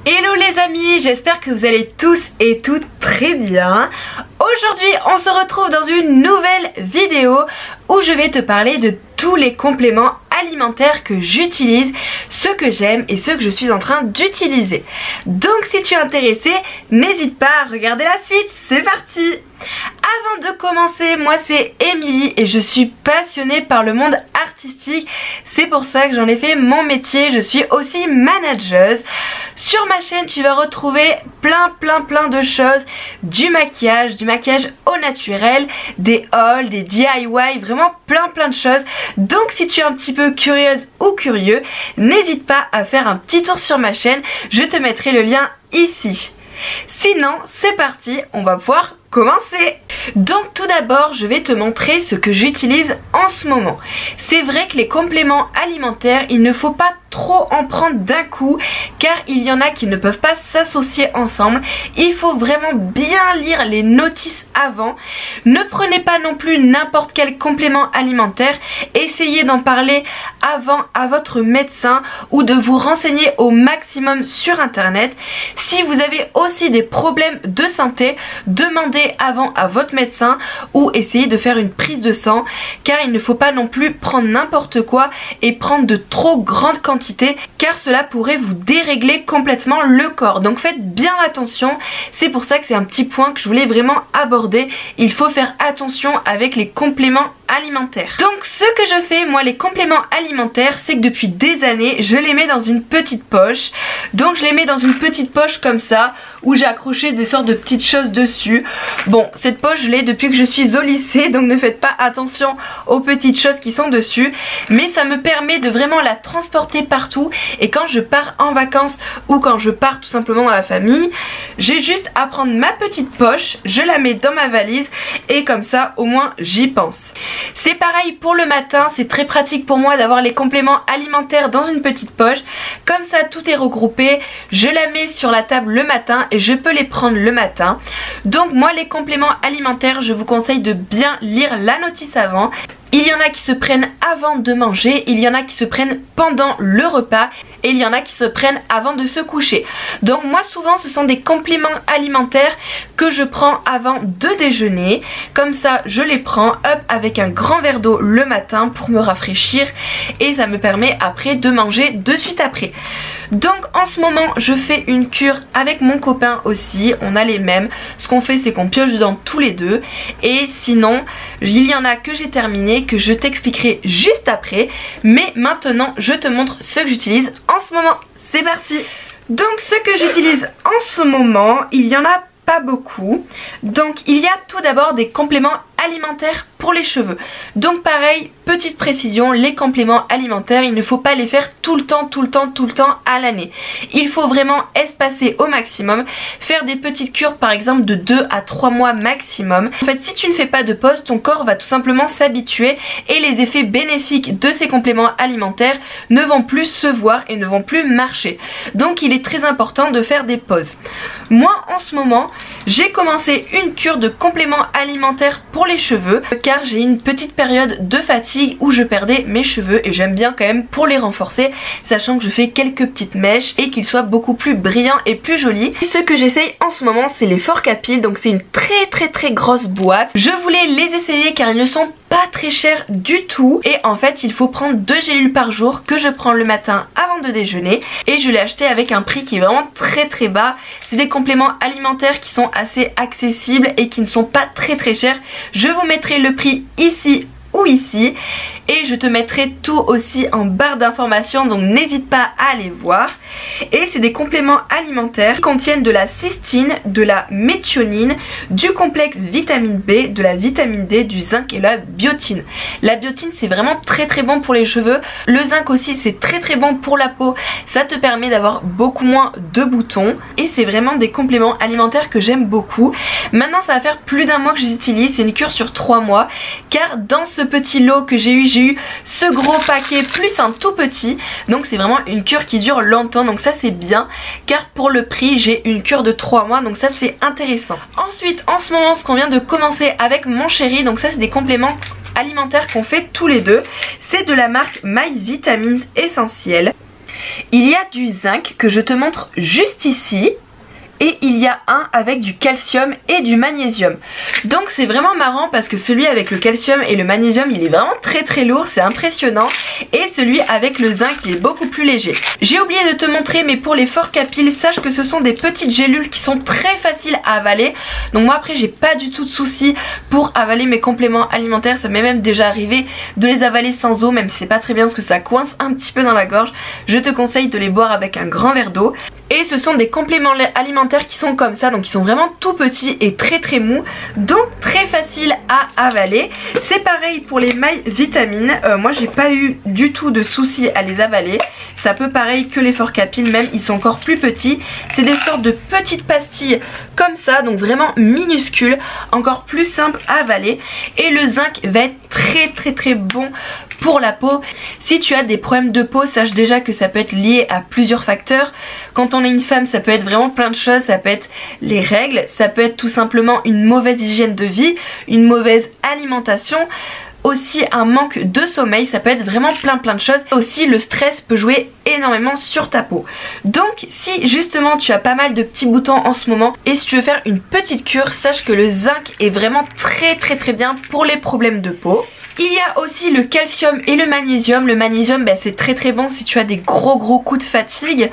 Hello les amis, j'espère que vous allez tous et toutes très bien. Aujourd'hui on se retrouve dans une nouvelle vidéo où je vais te parler de tous les compléments alimentaires que j'utilise, ceux que j'aime et ceux que je suis en train d'utiliser. Donc si tu es intéressé, n'hésite pas à regarder la suite, c'est parti! Avant de commencer, moi c'est Émilie et je suis passionnée par le monde artistique. C'est pour ça que j'en ai fait mon métier, je suis aussi manageuse. Sur ma chaîne tu vas retrouver plein de choses, du maquillage au naturel, des hauls, des DIY, vraiment plein de choses. Donc si tu es un petit peu curieuse ou curieux, n'hésite pas à faire un petit tour sur ma chaîne, je te mettrai le lien ici. Sinon c'est parti, on va pouvoir commencer. Donc tout d'abord je vais te montrer ce que j'utilise en ce moment. C'est vrai que les compléments alimentaires, il ne faut pas trop en prendre d'un coup car il y en a qui ne peuvent pas s'associer ensemble. Il faut vraiment bien lire les notices avant. Ne prenez pas non plus n'importe quel complément alimentaire. Essayez d'en parler avant à votre médecin ou de vous renseigner au maximum sur internet. Si vous avez aussi des problèmes de santé, demandez avant à votre médecin ou essayez de faire une prise de sang car il ne faut pas non plus prendre n'importe quoi et prendre de trop grandes quantités car cela pourrait vous dérégler complètement le corps. Donc faites bien attention, c'est pour ça que c'est un petit point que je voulais vraiment aborder. Il faut faire attention avec les compléments alimentaires. Donc ce que je fais moi, les compléments alimentaires, c'est que depuis des années je les mets dans une petite poche. Donc je les mets dans une petite poche comme ça où j'ai accroché des sortes de petites choses dessus. Bon, cette poche je l'ai depuis que je suis au lycée, donc ne faites pas attention aux petites choses qui sont dessus, mais ça me permet de vraiment la transporter partout. Et quand je pars en vacances ou quand je pars tout simplement dans la famille, j'ai juste à prendre ma petite poche, je la mets dans ma valise et comme ça au moins j'y pense. C'est pareil pour le matin, c'est très pratique pour moi d'avoir les compléments alimentaires dans une petite poche. Comme ça tout est regroupé, je la mets sur la table le matin et je peux les prendre le matin. Donc moi les compléments alimentaires, je vous conseille de bien lire la notice avant. Il y en a qui se prennent avant de manger, il y en a qui se prennent pendant le repas et il y en a qui se prennent avant de se coucher. Donc moi souvent ce sont des compléments alimentaires que je prends avant de déjeuner. Comme ça je les prends hop avec un grand verre d'eau le matin pour me rafraîchir et ça me permet après de manger de suite après. Donc en ce moment je fais une cure avec mon copain aussi, on a les mêmes. Ce qu'on fait c'est qu'on pioche dedans tous les deux et sinon il y en a que j'ai terminé que je t'expliquerai juste après. Mais maintenant je te montre ce que j'utilise en ce moment. C'est parti. Donc ce que j'utilise en ce moment, il y en a pas beaucoup. Donc il y a tout d'abord des compléments alimentaires pour les cheveux. Donc pareil, petite précision, les compléments alimentaires, il ne faut pas les faire tout le temps à l'année. Il faut vraiment espacer au maximum, faire des petites cures par exemple de 2 à 3 mois maximum. En fait si tu ne fais pas de pause, ton corps va tout simplement s'habituer et les effets bénéfiques de ces compléments alimentaires ne vont plus se voir et ne vont plus marcher. Donc il est très important de faire des pauses. Moi en ce moment, j'ai commencé une cure de compléments alimentaires pour les cheveux car j'ai une petite période de fatigue où je perdais mes cheveux et j'aime bien quand même pour les renforcer, sachant que je fais quelques petites mèches et qu'ils soient beaucoup plus brillants et plus jolis. Et ce que j'essaye en ce moment c'est les Forcapil, donc c'est une très grosse boîte. Je voulais les essayer car ils ne sont pas très chers du tout et en fait il faut prendre 2 gélules par jour que je prends le matin avant de déjeuner et je l'ai acheté avec un prix qui est vraiment très bas. C'est des compléments alimentaires qui sont assez accessibles et qui ne sont pas très chers. Je vous mettrai le prix ici ou ici et je te mettrai tout aussi en barre d'informations, donc n'hésite pas à aller voir. Et c'est des compléments alimentaires qui contiennent de la cystine, de la méthionine, du complexe vitamine B, de la vitamine D, du zinc et la biotine. La biotine c'est vraiment très bon pour les cheveux. Le zinc aussi c'est très bon pour la peau, ça te permet d'avoir beaucoup moins de boutons et c'est vraiment des compléments alimentaires que j'aime beaucoup. Maintenant ça va faire plus d'un mois que je les utilise, c'est une cure sur 3 mois car dans ce petit lot que j'ai eu ce gros paquet plus un tout petit, donc c'est vraiment une cure qui dure longtemps, donc ça c'est bien car pour le prix j'ai une cure de 3 mois, donc ça c'est intéressant. Ensuite en ce moment ce qu'on vient de commencer avec mon chéri, donc ça c'est des compléments alimentaires qu'on fait tous les deux, c'est de la marque My Vitamins Essentiels. Il y a du zinc que je te montre juste ici. Et il y a un avec du calcium et du magnésium. Donc c'est vraiment marrant parce que celui avec le calcium et le magnésium, il est vraiment très lourd, c'est impressionnant. Et celui avec le zinc, il est beaucoup plus léger. J'ai oublié de te montrer, mais pour les forts capiles, sache que ce sont des petites gélules qui sont très faciles à avaler. Donc moi après j'ai pas du tout de soucis pour avaler mes compléments alimentaires. Ça m'est même déjà arrivé de les avaler sans eau, même si c'est pas très bien parce que ça coince un petit peu dans la gorge. Je te conseille de les boire avec un grand verre d'eau. Et ce sont des compléments alimentaires qui sont comme ça, donc ils sont vraiment tout petits et très mous, donc très facile à avaler. C'est pareil pour les My Vitamines, moi j'ai pas eu du tout de soucis à les avaler. Ça peut pareil que les forts capiles, même ils sont encore plus petits. C'est des sortes de petites pastilles comme ça, donc vraiment minuscules, encore plus simple à avaler. Et le zinc va être très bon pour la peau. Si tu as des problèmes de peau, sache déjà que ça peut être lié à plusieurs facteurs. Quand on est une femme, ça peut être vraiment plein de choses. Ça peut être les règles, ça peut être tout simplement une mauvaise hygiène de vie, une mauvaise alimentation, aussi un manque de sommeil, ça peut être vraiment plein de choses. Aussi le stress peut jouer énormément sur ta peau. Donc si justement tu as pas mal de petits boutons en ce moment et si tu veux faire une petite cure, sache que le zinc est vraiment très bien pour les problèmes de peau. Il y a aussi le calcium et le magnésium. Le magnésium, c'est très bon si tu as des gros coups de fatigue.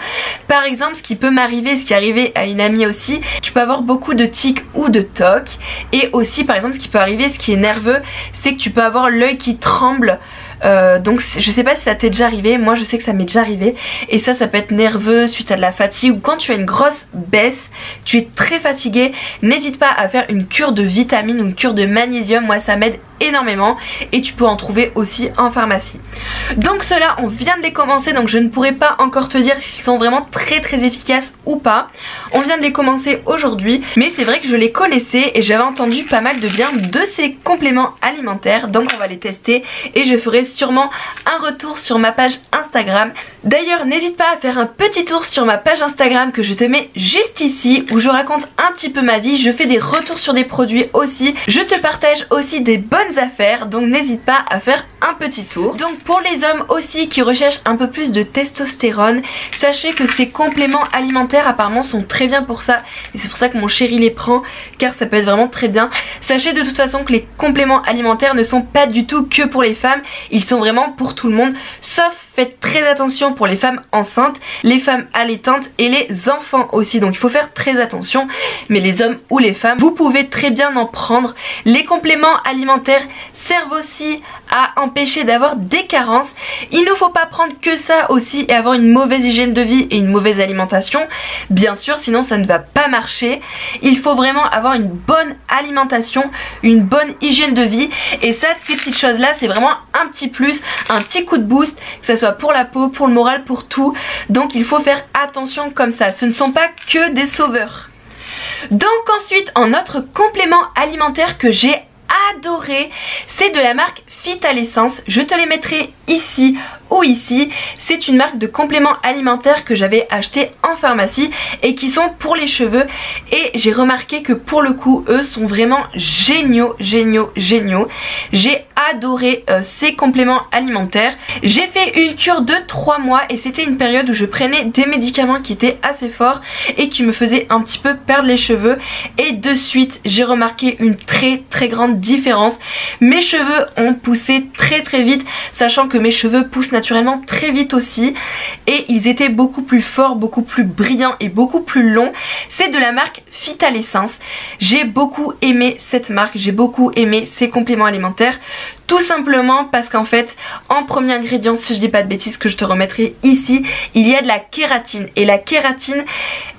Par exemple, ce qui peut m'arriver, ce qui est arrivé à une amie aussi, tu peux avoir beaucoup de tics ou de tocs. Et aussi par exemple ce qui peut arriver, ce qui est nerveux, c'est que tu peux avoir l'œil qui tremble. Donc je sais pas si ça t'est déjà arrivé, moi je sais que ça m'est déjà arrivé. Et ça peut être nerveux suite à de la fatigue ou quand tu as une grosse baisse, tu es très fatigué, n'hésite pas à faire une cure de vitamines ou une cure de magnésium. Moi ça m'aide énormément et tu peux en trouver aussi en pharmacie. Donc ceux-là on vient de les commencer, donc je ne pourrais pas encore te dire s'ils sont vraiment très efficaces ou pas. On vient de les commencer aujourd'hui, mais c'est vrai que je les connaissais et j'avais entendu pas mal de bien de ces compléments alimentaires. Donc on va les tester et je ferai sûrement un retour sur ma page Instagram. D'ailleurs n'hésite pas à faire un petit tour sur ma page Instagram que je te mets juste ici, où je raconte un petit peu ma vie, je fais des retours sur des produits aussi, je te partage aussi des bonnes affaires, donc n'hésite pas à faire un petit tour. Donc pour les hommes aussi qui recherchent un peu plus de testostérone, sachez que ces compléments alimentaires apparemment sont très bien pour ça et c'est pour ça que mon chéri les prend, car ça peut être vraiment très bien. Sachez de toute façon que les compléments alimentaires ne sont pas du tout que pour les femmes, ils sont vraiment pour tout le monde, sauf faites très attention pour les femmes enceintes, les femmes allaitantes et les enfants aussi, donc il faut faire très attention. Mais les hommes ou les femmes, vous pouvez très bien en prendre. Les compléments alimentaires servent aussi à empêcher d'avoir des carences. Il ne faut pas prendre que ça aussi et avoir une mauvaise hygiène de vie et une mauvaise alimentation, bien sûr, sinon ça ne va pas marcher. Il faut vraiment avoir une bonne alimentation, une bonne hygiène de vie, et ça, ces petites choses là, c'est vraiment un petit plus, un petit coup de boost, que ça soit pour la peau, pour le moral, pour tout. Donc il faut faire attention comme ça, ce ne sont pas que des sauveurs. Donc ensuite, un autre complément alimentaire que j'ai adoré, c'est de la marque Phytalessence. Je te les mettrai ici ou ici. C'est une marque de compléments alimentaires que j'avais acheté en pharmacie et qui sont pour les cheveux, et j'ai remarqué que pour le coup eux sont vraiment géniaux. J'ai adoré ces compléments alimentaires. J'ai fait une cure de 3 mois et c'était une période où je prenais des médicaments qui étaient assez forts et qui me faisaient un petit peu perdre les cheveux, et de suite j'ai remarqué une très grande différence. Mes cheveux ont poussé très vite, sachant que mes cheveux poussent naturellement très vite aussi, et ils étaient beaucoup plus forts, beaucoup plus brillants et beaucoup plus longs. C'est de la marque Phytalessence. J'ai beaucoup aimé cette marque, j'ai beaucoup aimé ces compléments alimentaires, tout simplement parce qu'en fait, en premier ingrédient, si je dis pas de bêtises, que je te remettrai ici, il y a de la kératine, et la kératine,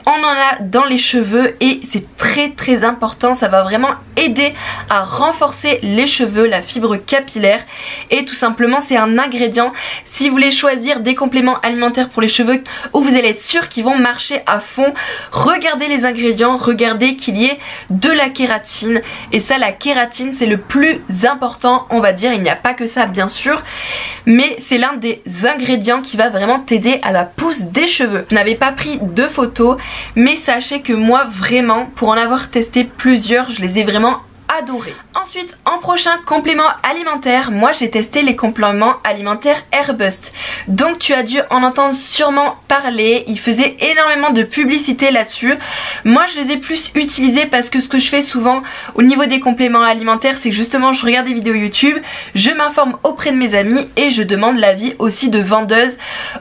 on en a dans les cheveux et c'est très important. Ça va vraiment aider à renforcer les cheveux, la fibre capillaire, et tout simplement c'est un ingrédient. Si vous voulez choisir des compléments alimentaires pour les cheveux où vous allez être sûr qu'ils vont marcher à fond, regardez les ingrédients, regardez qu'il y ait de la kératine, et ça, la kératine, c'est le plus important, on va dire. Il n'y a pas que ça bien sûr, mais c'est l'un des ingrédients qui va vraiment t'aider à la pousse des cheveux. Je n'avais pas pris de photos, mais sachez que moi vraiment, pour en avoir testé plusieurs, je les ai vraiment adoré. Ensuite, en prochain complément alimentaire, moi j'ai testé les compléments alimentaires Airbust. Donc tu as dû en entendre sûrement parler, ils faisaient énormément de publicité là-dessus. Moi je les ai plus utilisés parce que ce que je fais souvent au niveau des compléments alimentaires, c'est que justement je regarde des vidéos YouTube, je m'informe auprès de mes amis et je demande l'avis aussi de vendeuses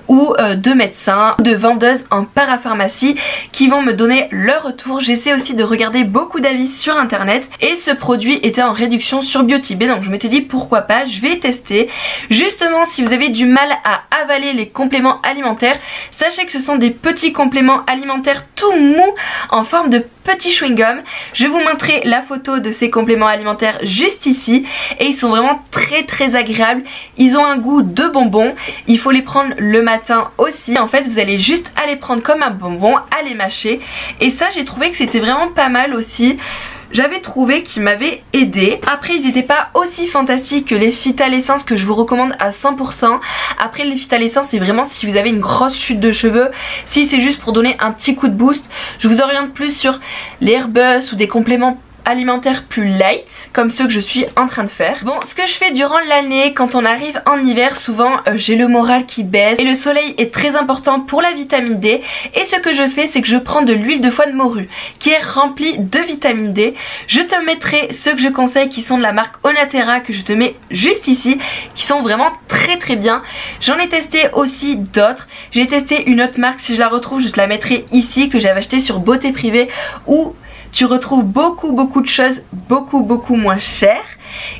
ou de médecins, de vendeuses en parapharmacie qui vont me donner leur retour. J'essaie aussi de regarder beaucoup d'avis sur internet et ce produit était en réduction sur Biotibé, donc je m'étais dit pourquoi pas, je vais tester. Justement, si vous avez du mal à avaler les compléments alimentaires, sachez que ce sont des petits compléments alimentaires tout mous en forme de petits chewing-gum. Je vous montrerai la photo de ces compléments alimentaires juste ici et ils sont vraiment très agréables. Ils ont un goût de bonbon, il faut les prendre le matin aussi. En fait vous allez juste à les prendre comme un bonbon, à les mâcher, et ça j'ai trouvé que c'était vraiment pas mal aussi. J'avais trouvé qu'ils m'avaient aidé. Après ils n'étaient pas aussi fantastiques que les Phytal-Essence que je vous recommande à 100%. Après les Phytal-Essence c'est vraiment si vous avez une grosse chute de cheveux. Si c'est juste pour donner un petit coup de boost, je vous oriente plus sur les Airbus ou des compléments alimentaires plus light comme ceux que je suis en train de faire. Bon, ce que je fais durant l'année quand on arrive en hiver, souvent j'ai le moral qui baisse et le soleil est très important pour la vitamine D, et ce que je fais c'est que je prends de l'huile de foie de morue qui est remplie de vitamine D. Je te mettrai ceux que je conseille qui sont de la marque Onatera que je te mets juste ici, qui sont vraiment très bien. J'en ai testé aussi d'autres, j'ai testé une autre marque, si je la retrouve je te la mettrai ici, que j'avais acheté sur Beauté Privée, où tu retrouves beaucoup de choses beaucoup moins chères.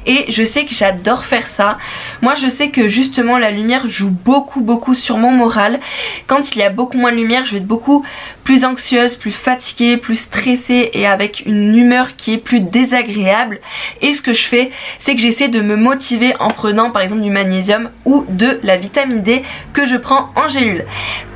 Et je sais que j'adore faire ça. Moi je sais que justement la lumière joue beaucoup sur mon moral. Quand il y a beaucoup moins de lumière, je vais être beaucoup plus anxieuse, plus fatiguée, plus stressée et avec une humeur qui est plus désagréable. Et ce que je fais, c'est que j'essaie de me motiver en prenant par exemple du magnésium ou de la vitamine D que je prends en gélule.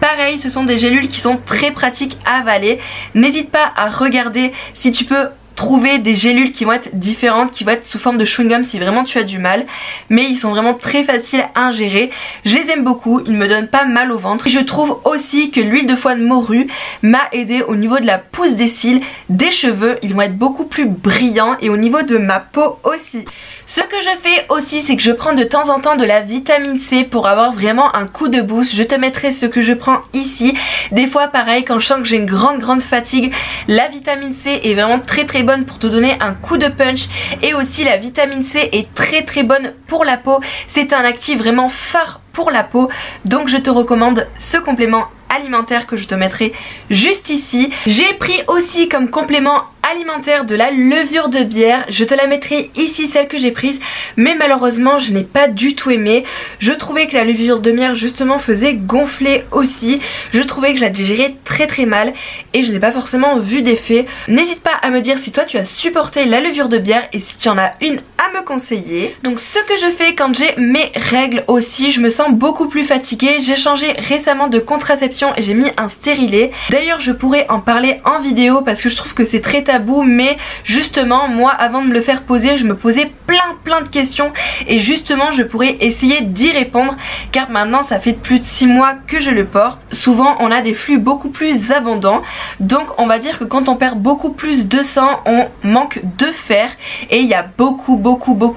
Pareil, ce sont des gélules qui sont très pratiques à avaler. N'hésite pas à regarder si tu peux trouver des gélules qui vont être différentes, qui vont être sous forme de chewing-gum si vraiment tu as du mal, mais ils sont vraiment très faciles à ingérer. Je les aime beaucoup, ils me donnent pas mal au ventre. Et je trouve aussi que l'huile de foie de morue m'a aidé au niveau de la pousse des cils, des cheveux, ils vont être beaucoup plus brillants, et au niveau de ma peau aussi. Ce que je fais aussi, c'est que je prends de temps en temps de la vitamine C pour avoir vraiment un coup de boost. Je te mettrai ce que je prends ici. Des fois pareil, quand je sens que j'ai une grande fatigue, la vitamine C est vraiment très bonne pour te donner un coup de punch. Et aussi la vitamine C est très bonne pour la peau. C'est un actif vraiment phare pour la peau, donc je te recommande ce complément alimentaire que je te mettrai juste ici. J'ai pris aussi comme complément alimentaire de la levure de bière, je te la mettrai ici, celle que j'ai prise, mais malheureusement je n'ai pas du tout aimé. Je trouvais que la levure de bière justement faisait gonfler aussi, je trouvais que je la digérais très mal et je n'ai pas forcément vu d'effet. N'hésite pas à me dire si toi tu as supporté la levure de bière et si tu en as une à me conseiller. Donc ce que je fais quand j'ai mes règles aussi, je me sens beaucoup plus fatiguée. J'ai changé récemment de contraception et j'ai mis un stérilet. D'ailleurs je pourrais en parler en vidéo parce que je trouve que c'est très tabou, mais justement moi avant de me le faire poser je me posais plein de questions et justement je pourrais essayer d'y répondre, car maintenant ça fait plus de 6 mois que je le porte. Souvent on a des flux beaucoup plus abondants, donc on va dire que quand on perd beaucoup plus de sang on manque de fer, et il y a beaucoup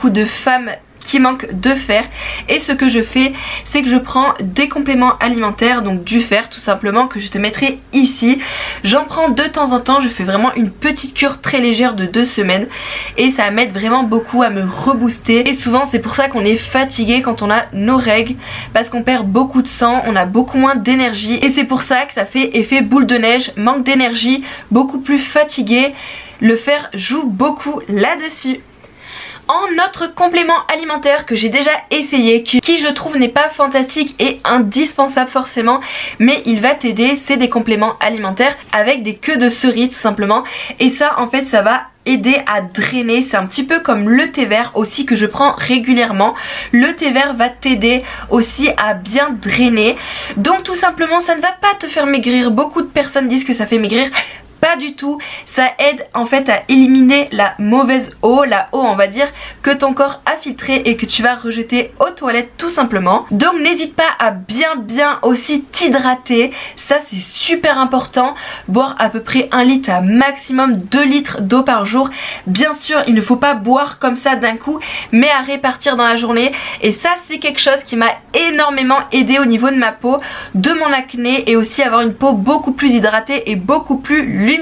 de femmes qui manque de fer, et ce que je fais c'est que je prends des compléments alimentaires, donc du fer tout simplement, que je te mettrai ici. J'en prends de temps en temps, je fais vraiment une petite cure très légère de 2 semaines et ça m'aide vraiment beaucoup à me rebooster. Et souvent c'est pour ça qu'on est fatigué quand on a nos règles, parce qu'on perd beaucoup de sang, on a beaucoup moins d'énergie, et c'est pour ça que ça fait effet boule de neige, manque d'énergie, beaucoup plus fatigué. Le fer joue beaucoup là-dessus. En autre complément alimentaire que j'ai déjà essayé, qui je trouve n'est pas fantastique et indispensable forcément, mais il va t'aider, c'est des compléments alimentaires avec des queues de cerises tout simplement, et ça en fait ça va aider à drainer. C'est un petit peu comme le thé vert aussi que je prends régulièrement. Le thé vert va t'aider aussi à bien drainer, donc tout simplement ça ne va pas te faire maigrir. Beaucoup de personnes disent que ça fait maigrir. pas du tout. Ça aide en fait à éliminer la mauvaise eau, la eau on va dire que ton corps a filtré et que tu vas rejeter aux toilettes tout simplement. Donc n'hésite pas à bien aussi t'hydrater, ça c'est super important. Boire à peu près 1 litre à maximum 2 litres d'eau par jour. Bien sûr il ne faut pas boire comme ça d'un coup, mais à répartir dans la journée. Et ça c'est quelque chose qui m'a énormément aidé au niveau de ma peau, de mon acné, et aussi avoir une peau beaucoup plus hydratée et beaucoup plus lumineuse.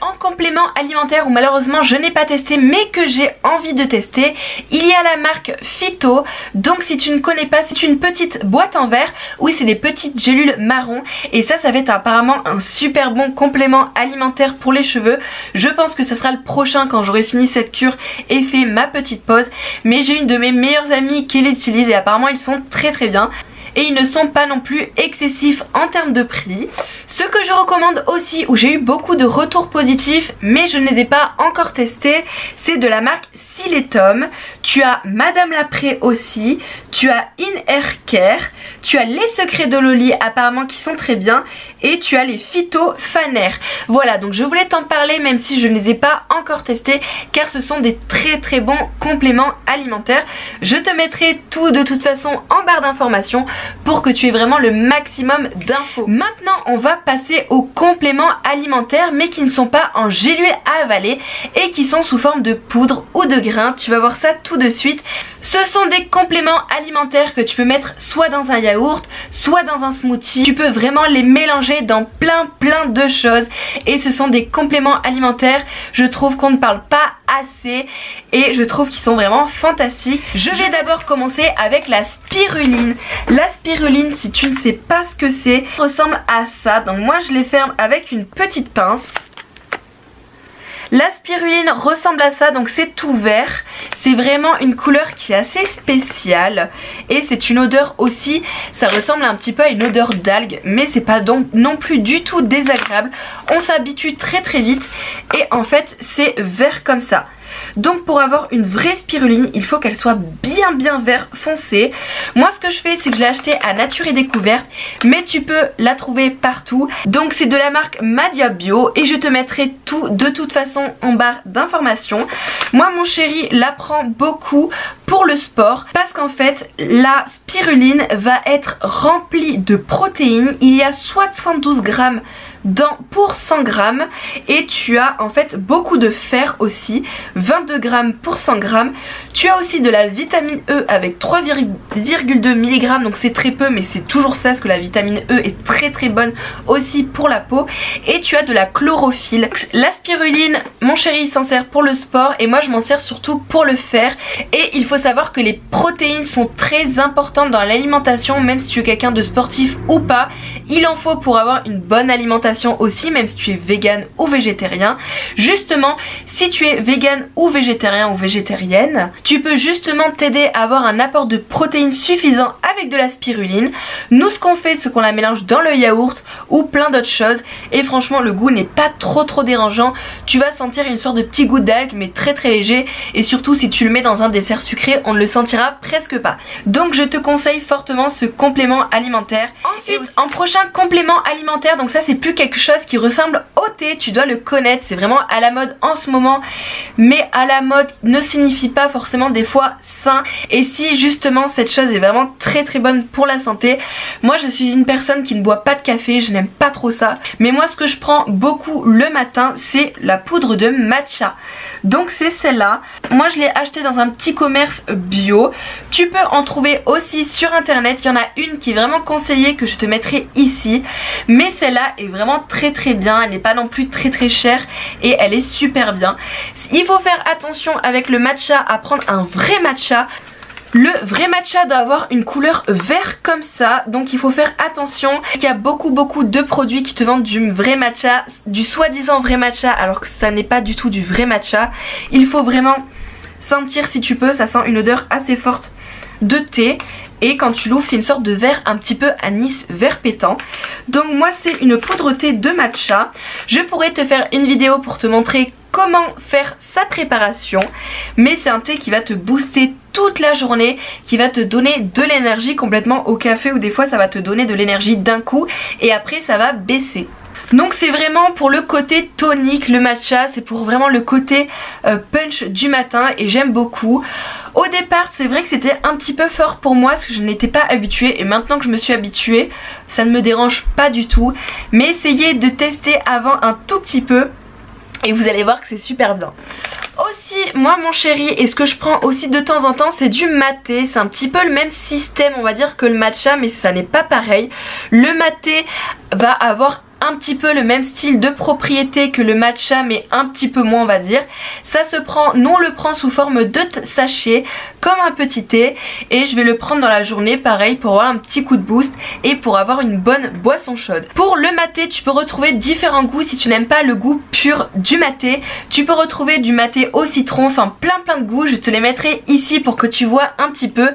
En complément alimentaire où malheureusement je n'ai pas testé mais que j'ai envie de tester, il y a la marque Phyto. Donc si tu ne connais pas, c'est une petite boîte en verre. Oui, c'est des petites gélules marron et ça va être apparemment un super bon complément alimentaire pour les cheveux. Je pense que ça sera le prochain quand j'aurai fini cette cure et fait ma petite pause. Mais j'ai une de mes meilleures amies qui les utilise et apparemment ils sont très bien. Et ils ne sont pas non plus excessifs en termes de prix. Ce que je recommande aussi, où j'ai eu beaucoup de retours positifs mais je ne les ai pas encore testés, c'est de la marque Siletum. Tu as Madame Lapré aussi, tu as In Hair Care, tu as les secrets de Loli apparemment qui sont très bien, et tu as les Phyto Faner. Voilà, donc je voulais t'en parler même si je ne les ai pas encore testés car ce sont des très bons compléments alimentaires. Je te mettrai tout de toute façon en barre d'informations pour que tu aies vraiment le maximum d'infos. Maintenant on va passer aux compléments alimentaires mais qui ne sont pas en gélule à avaler et qui sont sous forme de poudre ou de grains. Tu vas voir ça tout de suite. Ce sont des compléments alimentaires que tu peux mettre soit dans un yaourt, soit dans un smoothie. Tu peux vraiment les mélanger dans plein de choses et ce sont des compléments alimentaires, je trouve qu'on ne parle pas assez et je trouve qu'ils sont vraiment fantastiques. Je vais d'abord commencer avec la spiruline. La spiruline, si tu ne sais pas ce que c'est, ressemble à ça. Donc moi je les ferme avec une petite pince. La spiruline ressemble à ça, donc c'est tout vert. C'est vraiment une couleur qui est assez spéciale. Et c'est une odeur aussi, ça ressemble un petit peu à une odeur d'algue. Mais c'est pas donc non plus du tout désagréable. On s'habitue très vite. Et en fait c'est vert comme ça. Donc pour avoir une vraie spiruline, il faut qu'elle soit bien vert foncé. Moi ce que je fais c'est que je l'ai acheté à Nature et Découverte, mais tu peux la trouver partout. Donc c'est de la marque Madia Bio et je te mettrai tout de toute façon en barre d'informations. Moi mon chéri la prend beaucoup pour le sport parce qu'en fait la spiruline va être remplie de protéines. Il y a 72 grammes pour 100 grammes et tu as en fait beaucoup de fer aussi, 22 grammes pour 100 grammes. Tu as aussi de la vitamine E avec 3,2 mg, donc c'est très peu mais c'est toujours ça parce que la vitamine E est très bonne aussi pour la peau. Et tu as de la chlorophylle. La spiruline, mon chéri s'en sert pour le sport et moi je m'en sers surtout pour le fer. Et il faut savoir que les protéines sont très importantes dans l'alimentation, même si tu es quelqu'un de sportif ou pas. Il en faut pour avoir une bonne alimentation aussi, même si tu es vegan ou végétarien. Justement, si tu es vegan ou végétarien ou végétarienne, tu peux justement t'aider à avoir un apport de protéines suffisant avec de la spiruline. Nous ce qu'on fait c'est qu'on la mélange dans le yaourt ou plein d'autres choses et franchement le goût n'est pas trop dérangeant. Tu vas sentir une sorte de petit goût d'algue mais très léger, et surtout si tu le mets dans un dessert sucré on ne le sentira presque pas. Donc je te conseille fortement ce complément alimentaire. Ensuite en prochain complément alimentaire, donc ça c'est plus quelque chose qui ressemble au thé, tu dois le connaître, c'est vraiment à la mode en ce moment, mais à la mode ne signifie pas forcément des fois sain. Et si justement cette chose est vraiment très bonne pour la santé, moi je suis une personne qui ne boit pas de café, je n'aime pas trop ça, mais moi ce que je prends beaucoup le matin c'est la poudre de matcha. Donc c'est celle-là, moi je l'ai achetée dans un petit commerce bio, tu peux en trouver aussi sur internet, il y en a une qui est vraiment conseillée que je te mettrai ici, mais celle-là est vraiment très bien, elle n'est pas non plus très chère et elle est super bien. Il faut faire attention avec le matcha à prendre un vrai matcha. Le vrai matcha doit avoir une couleur vert comme ça, donc il faut faire attention. Il y a beaucoup de produits qui te vendent du vrai matcha, du soi-disant vrai matcha, alors que ça n'est pas du tout du vrai matcha. Il faut vraiment sentir si tu peux, ça sent une odeur assez forte de thé. Et quand tu l'ouvres c'est une sorte de verre un petit peu anis vert pétant. Donc moi c'est une poudre thé de matcha. Je pourrais te faire une vidéo pour te montrer comment faire sa préparation, mais c'est un thé qui va te booster toute la journée, qui va te donner de l'énergie complètement au café, ou des fois ça va te donner de l'énergie d'un coup et après ça va baisser. Donc c'est vraiment pour le côté tonique le matcha, c'est pour vraiment le côté punch du matin et j'aime beaucoup. Au départ c'est vrai que c'était un petit peu fort pour moi parce que je n'étais pas habituée et maintenant que je me suis habituée ça ne me dérange pas du tout. Mais essayez de tester avant un tout petit peu et vous allez voir que c'est super bien. Aussi moi mon chéri, et ce que je prends aussi de temps en temps, c'est du maté. C'est un petit peu le même système on va dire que le matcha, mais ça n'est pas pareil. Le maté va avoir un petit peu le même style de propriété que le matcha, mais un petit peu moins on va dire. Ça se prend, nous on le prend sous forme de sachet comme un petit thé et je vais le prendre dans la journée pareil pour avoir un petit coup de boost et pour avoir une bonne boisson chaude. Pour le maté tu peux retrouver différents goûts. Si tu n'aimes pas le goût pur du maté, tu peux retrouver du maté au citron, enfin plein de goûts. Je te les mettrai ici pour que tu vois un petit peu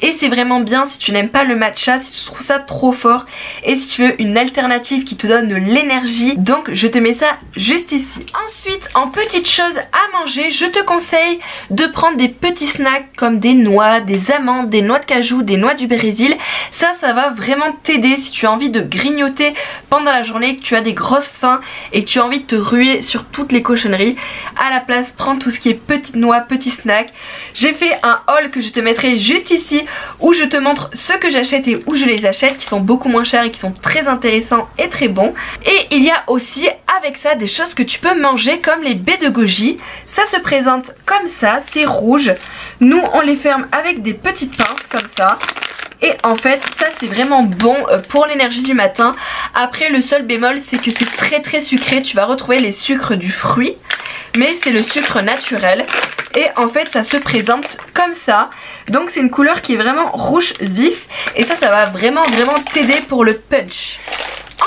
et c'est vraiment bien si tu n'aimes pas le matcha, si tu trouves ça trop fort et si tu veux une alternative qui te donne de l'énergie, donc je te mets ça juste ici. Ensuite en petites choses à manger, je te conseille de prendre des petits snacks comme des noix, des amandes, des noix de cajou, des noix du Brésil. Ça va vraiment t'aider si tu as envie de grignoter pendant la journée, que tu as des grosses faims et que tu as envie de te ruer sur toutes les cochonneries. À la place prends tout ce qui est petites noix, petits snacks. J'ai fait un haul que je te mettrai juste ici où je te montre ce que j'achète et où je les achète, qui sont beaucoup moins chers et qui sont très intéressants et très bons. Et il y a aussi avec ça des choses que tu peux manger comme les baies de goji. Ça se présente comme ça, c'est rouge. Nous on les ferme avec des petites pinces comme ça. Et en fait ça c'est vraiment bon pour l'énergie du matin. Après le seul bémol c'est que c'est très sucré. Tu vas retrouver les sucres du fruit, mais c'est le sucre naturel. Et en fait ça se présente comme ça. Donc c'est une couleur qui est vraiment rouge vif. Et ça va vraiment t'aider pour le punch.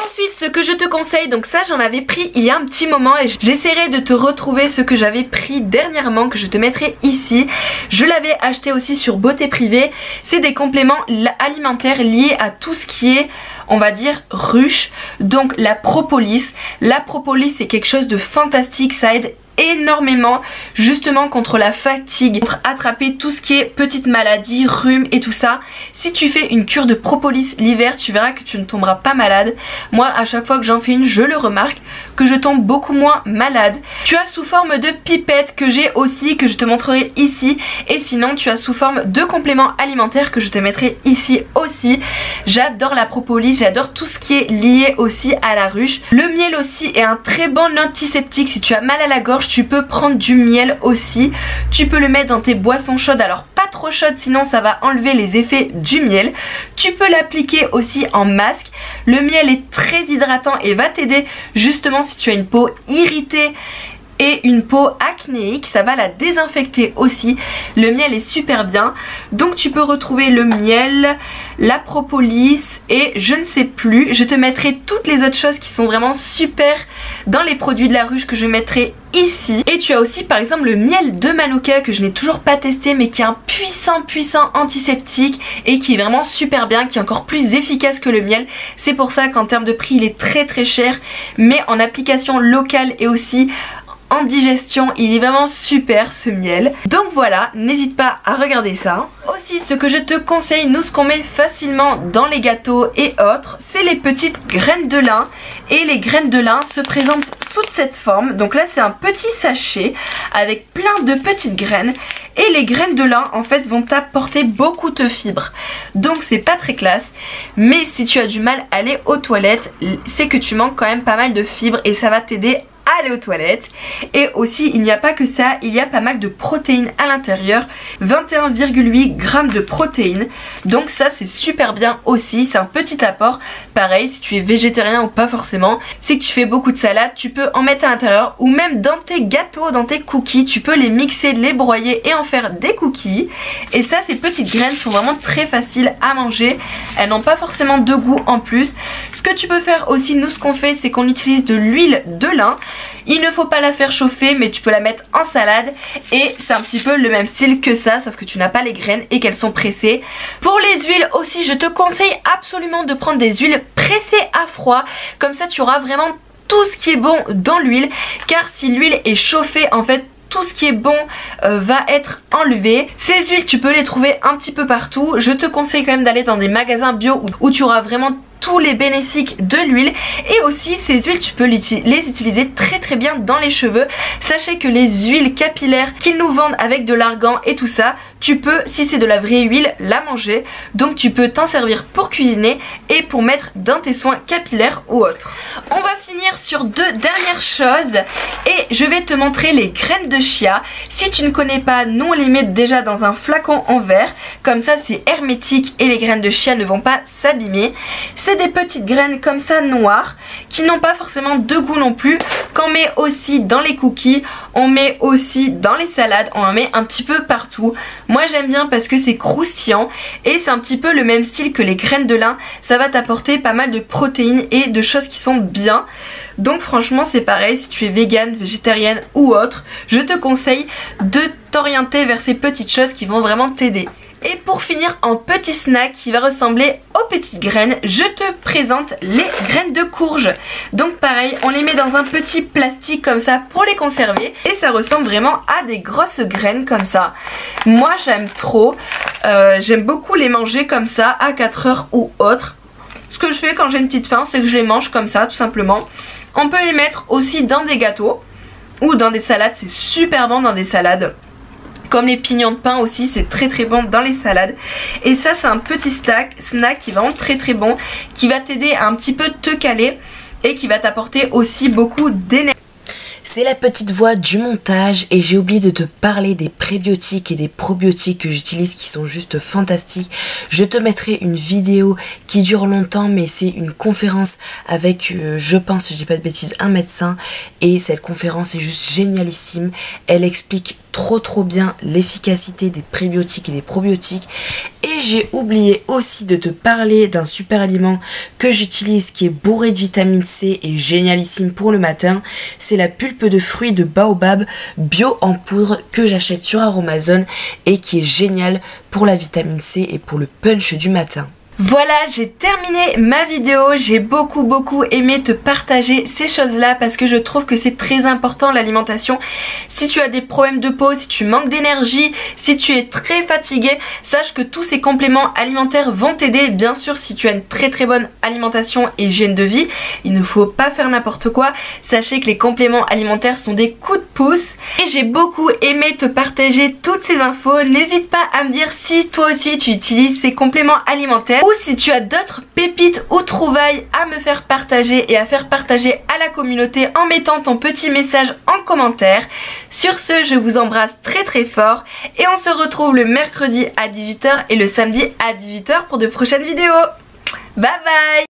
Ensuite ce que je te conseille, donc ça j'en avais pris il y a un petit moment et j'essaierai de te retrouver ce que j'avais pris dernièrement, que je te mettrai ici. Je l'avais acheté aussi sur Beauté Privée. C'est des compléments alimentaires liés à tout ce qui est, on va dire, ruche. Donc la propolis. La propolis c'est quelque chose de fantastique, ça aide énormément justement contre la fatigue, contre attraper tout ce qui est petites maladies, rhume et tout ça. Si tu fais une cure de propolis l'hiver, tu verras que tu ne tomberas pas malade. Moi à chaque fois que j'en fais une, je le remarque que je tombe beaucoup moins malade. Tu as sous forme de pipette que j'ai aussi, que je te montrerai ici. Et sinon tu as sous forme de compléments alimentaires que je te mettrai ici aussi. J'adore la propolis, j'adore tout ce qui est lié aussi à la ruche. Le miel aussi est un très bon antiseptique. Si tu as mal à la gorge, tu peux prendre du miel aussi. Tu peux le mettre dans tes boissons chaudes, alors pas trop chaudes sinon ça va enlever les effets du miel. Tu peux l'appliquer aussi en masque. Le miel est très hydratant et va t'aider justement si tu as une peau irritée et une peau acnéique, ça va la désinfecter aussi. Le miel est super bien. Donc tu peux retrouver le miel, la propolis et je ne sais plus. Je te mettrai toutes les autres choses qui sont vraiment super dans les produits de la ruche que je mettrai ici. Et tu as aussi par exemple le miel de Manuka que je n'ai toujours pas testé, mais qui est un puissant antiseptique et qui est vraiment super bien, qui est encore plus efficace que le miel. C'est pour ça qu'en termes de prix il est très cher, mais en application locale et aussi en digestion il est vraiment super ce miel. Donc voilà, n'hésite pas à regarder ça. Aussi ce que je te conseille, nous ce qu'on met facilement dans les gâteaux et autres, c'est les petites graines de lin. Et les graines de lin se présentent sous cette forme. Donc là c'est un petit sachet avec plein de petites graines. Et les graines de lin en fait vont t'apporter beaucoup de fibres. Donc c'est pas très classe. Mais si tu as du mal à aller aux toilettes, c'est que tu manques quand même pas mal de fibres et ça va t'aider à aller aux toilettes. Et aussi il n'y a pas que ça, il y a pas mal de protéines à l'intérieur, 21,8 grammes de protéines. Donc ça c'est super bien aussi, c'est un petit apport. Pareil si tu es végétarien ou pas forcément, si tu fais beaucoup de salade, tu peux en mettre à l'intérieur ou même dans tes gâteaux, dans tes cookies, tu peux les mixer, les broyer et en faire des cookies. Et ça, ces petites graines sont vraiment très faciles à manger, elles n'ont pas forcément de goût en plus. Ce que tu peux faire aussi, nous ce qu'on fait c'est qu'on utilise de l'huile de lin. Il ne faut pas la faire chauffer mais tu peux la mettre en salade et c'est un petit peu le même style que ça, sauf que tu n'as pas les graines et qu'elles sont pressées. Pour les huiles aussi, je te conseille absolument de prendre des huiles pressées à froid, comme ça tu auras vraiment tout ce qui est bon dans l'huile, car si l'huile est chauffée en fait tout ce qui est bon va être enlevé. Ces huiles tu peux les trouver un petit peu partout. Je te conseille quand même d'aller dans des magasins bio où tu auras vraiment tous les bénéfices de l'huile. Et aussi ces huiles tu peux les utiliser très bien dans les cheveux. Sachez que les huiles capillaires qu'ils nous vendent avec de l'argan et tout ça, tu peux, si c'est de la vraie huile, la manger. Donc tu peux t'en servir pour cuisiner et pour mettre dans tes soins capillaires ou autres. On va finir sur deux dernières choses et je vais te montrer les graines de chia. Si tu ne connais pas, nous on les met déjà dans un flacon en verre, comme ça c'est hermétique et les graines de chia ne vont pas s'abîmer. C'est des petites graines comme ça noires qui n'ont pas forcément de goût non plus, qu'on met aussi dans les cookies, on met aussi dans les salades, on en met un petit peu partout. Moi j'aime bien parce que c'est croustillant et c'est un petit peu le même style que les graines de lin, ça va t'apporter pas mal de protéines et de choses qui sont bien. Donc franchement c'est pareil, si tu es végane, végétarienne ou autre, je te conseille de t'orienter vers ces petites choses qui vont vraiment t'aider. Et pour finir en petit snack qui va ressembler aux petites graines, je te présente les graines de courge. Donc pareil, on les met dans un petit plastique comme ça pour les conserver et ça ressemble vraiment à des grosses graines comme ça. Moi j'aime trop, j'aime beaucoup les manger comme ça à 4 heures ou autre. Ce que je fais quand j'ai une petite faim, c'est que je les mange comme ça tout simplement. On peut les mettre aussi dans des gâteaux ou dans des salades, c'est super bon dans des salades. Comme les pignons de pain aussi, c'est très bon dans les salades. Et ça c'est un petit snack qui est vraiment très bon, qui va t'aider à un petit peu te caler et qui va t'apporter aussi beaucoup d'énergie. C'est la petite voix du montage et j'ai oublié de te parler des prébiotiques et des probiotiques que j'utilise qui sont juste fantastiques. Je te mettrai une vidéo qui dure longtemps mais c'est une conférence avec, je pense, si je dis pas de bêtises, un médecin et cette conférence est juste génialissime. Elle explique trop bien l'efficacité des prébiotiques et des probiotiques. Et j'ai oublié aussi de te parler d'un super aliment que j'utilise qui est bourré de vitamine C et génialissime pour le matin. C'est la pulpe de fruits de baobab bio en poudre que j'achète sur Aromazone et qui est génial pour la vitamine C et pour le punch du matin. Voilà, j'ai terminé ma vidéo, j'ai beaucoup aimé te partager ces choses là parce que je trouve que c'est très important l'alimentation. Si tu as des problèmes de peau, si tu manques d'énergie, si tu es très fatigué, sache que tous ces compléments alimentaires vont t'aider. Bien sûr, si tu as une très bonne alimentation et hygiène de vie, il ne faut pas faire n'importe quoi. Sachez que les compléments alimentaires sont des coups de pouce et j'ai beaucoup aimé te partager toutes ces infos. N'hésite pas à me dire si toi aussi tu utilises ces compléments alimentaires. Ou si tu as d'autres pépites ou trouvailles à me faire partager et à faire partager à la communauté en mettant ton petit message en commentaire. Sur ce, je vous embrasse très fort et on se retrouve le mercredi à 18 h et le samedi à 18 h pour de prochaines vidéos. Bye bye!